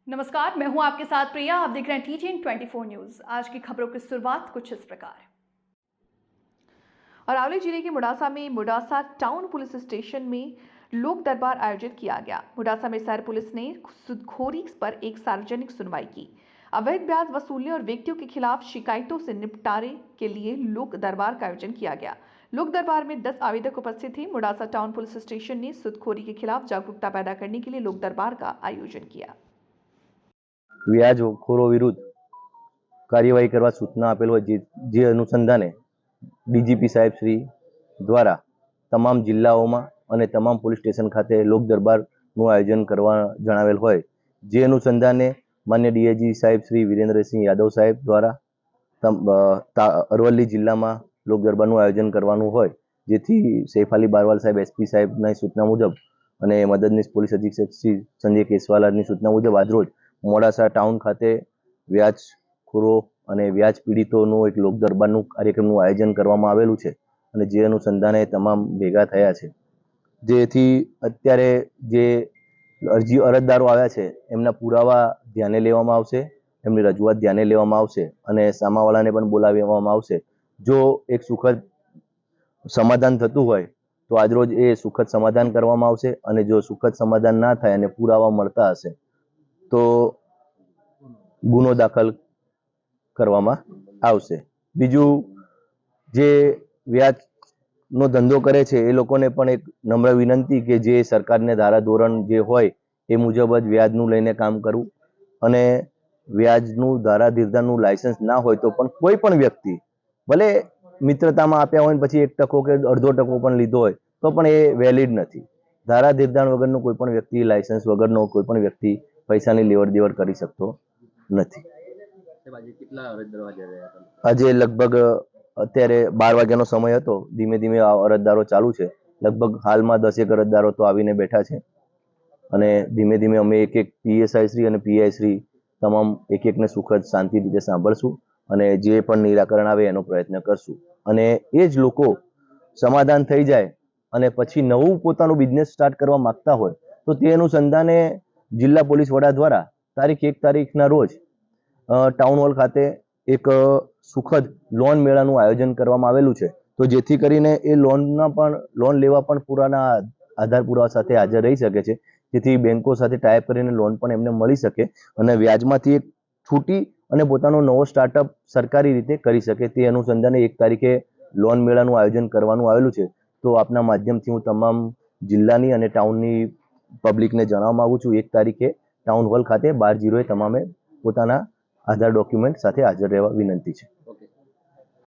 नमस्कार, मैं हूं आपके साथ प्रिया। आप देख रहे हैं TGN 24 न्यूज। आज की खबरों की शुरुआत कुछ इस प्रकार। अरावली जिले के मुडासा में मुडासा टाउन पुलिस स्टेशन में लोक दरबार आयोजित किया गया। मुडासा में शहर पुलिस ने सूदखोरी पर एक सार्वजनिक सुनवाई की। अवैध ब्याज वसूलने और व्यक्तियों के खिलाफ शिकायतों से निपटारे के लिए लोक दरबार का आयोजन किया गया। लोक दरबार में 10 आवेदक उपस्थित थे। मुडासा टाउन पुलिस स्टेशन ने सूदखोरी के खिलाफ जागरूकता पैदा करने के लिए लोक दरबार का आयोजन किया। વ્યાજખોરો વિરુદ્ધ કાર્યવાહી કરવા સૂચના આપેલ હોય જે અનુસંધાને ડીજીપી સાહેબ શ્રી દ્વારા તમામ જિલ્લાઓમાં અને તમામ પોલીસ સ્ટેશન ખાતે લોક દરબારનું આયોજન કરવા જણાવેલ હોય જે અનુસંધાને માન્ય ડીઆઈજી સાહેબ શ્રી વિરેન્દ્રસિંહ યાદવ સાહેબ દ્વારા અરવલ્લી જિલ્લામાં લોક દરબારનું આયોજન કરવાનું હોય જેથી સૈફ અલી બારવાલ સાહેબ એસપી સાહેબની સૂચના મુજબ અને મદદનીશ પોલીસ અધિક્ષક શ્રી સંજય કેસવાલાની સૂચના મુજબ આજરોજ મોડાસા ટાઉન ખાતે વ્યાજખોરો અને વ્યાજ પીડિતોનું એક લોક દરબારનું કાર્યક્રમનું આયોજન કરવામાં આવેલું છે અને જે અનુસંધાને તમામ ભેગા થયા છે જેથી અત્યારે જે અરજદારો આવ્યા છે એમના પુરાવા ધ્યાને લેવામાં આવશે, એમની રજૂઆત ધ્યાને લેવામાં આવશે અને સામાવાળાને પણ બોલાવવામાં આવશે। જો એક સુખદ સમાધાન થતું હોય તો આજરોજ એ સુખદ સમાધાન કરવામાં આવશે અને જો સુખદ સમાધાન ના થાય અને પુરાવા મળતા હશે તો ગુનો દાખલ કરવામાં આવશે। બીજું જે વ્યાજનો ધંધો કરે છે એ લોકોને પણ એક નમ્ર વિનંતી કે જે સરકારને ધારા ધોરણ જે હોય એ મુજબ જ વ્યાજનું લઈને કામ કરવું અને વ્યાજનું ધારા ધીરધારનું લાયસન્સ ના હોય તો પણ કોઈ પણ વ્યક્તિ ભલે મિત્રતામાં આપ્યા હોય પછી 1% કે અડધો ટકો પણ લીધો હોય તો પણ એ વેલિડ નથી। ધારા ધીરધાર વગરનો કોઈ પણ વ્યક્તિ, લાયસન્સ વગરનો કોઈ પણ વ્યક્તિ પૈસાની લેવડ દેવડ કરી શકતો નથી। આજે લગભગ અત્યારે 12 વાગ્યાનો સમય હતો, ધીમે ધીમે અરજદારો ચાલુ છે। લગભગ હાલમાં 10 અરજદારો તો આવીને બેઠા છે અને ધીમે ધીમે અમે એક એક પીએસઆઈ શ્રી અને પીઆઈ શ્રી તમામ એક એકને સુખદ શાંતિ રીતે સાંભળશું અને જે પણ નિરાકરણ આવે એનો પ્રયત્ન કરશું અને એ જ લોકો સમાધાન થઈ જાય અને પછી નવું પોતાનું બિઝનેસ સ્ટાર્ટ કરવા માંગતા હોય તો તે અનુસંધાને જિલ્લા પોલીસ વડા દ્વારા તારીખ 1 તારીખના રોજ ટાઉન હોલ ખાતે એક સુખદ લોન મેળાનું આયોજન કરવામાં આવેલું છે તો જેથી કરીને એ લોન લેવા પણ પુરાના આધાર પુરાવા સાથે હાજર રહી શકે છે જેથી બેંકો સાથે ટાઈપ કરીને લોન પણ એમને મળી શકે અને વ્યાજમાંથી એક છૂટી અને પોતાનો નવો સ્ટાર્ટઅપ સરકારી રીતે કરી શકે તે અનુસંધાને 1 તારીખે લોન મેળાનું આયોજન કરવાનું આવેલું છે। તો આપના માધ્યમથી હું તમામ જિલ્લાની અને ટાઉનની પબ્લિકને જણાવવા માંગુ છું 1 તારીખે ટાઉન હોલ ખાતે 12:00 તમામે પોતાના આધાર ડોક્યુમેન્ટ સાથે હાજર રહેવા વિનંતી છે।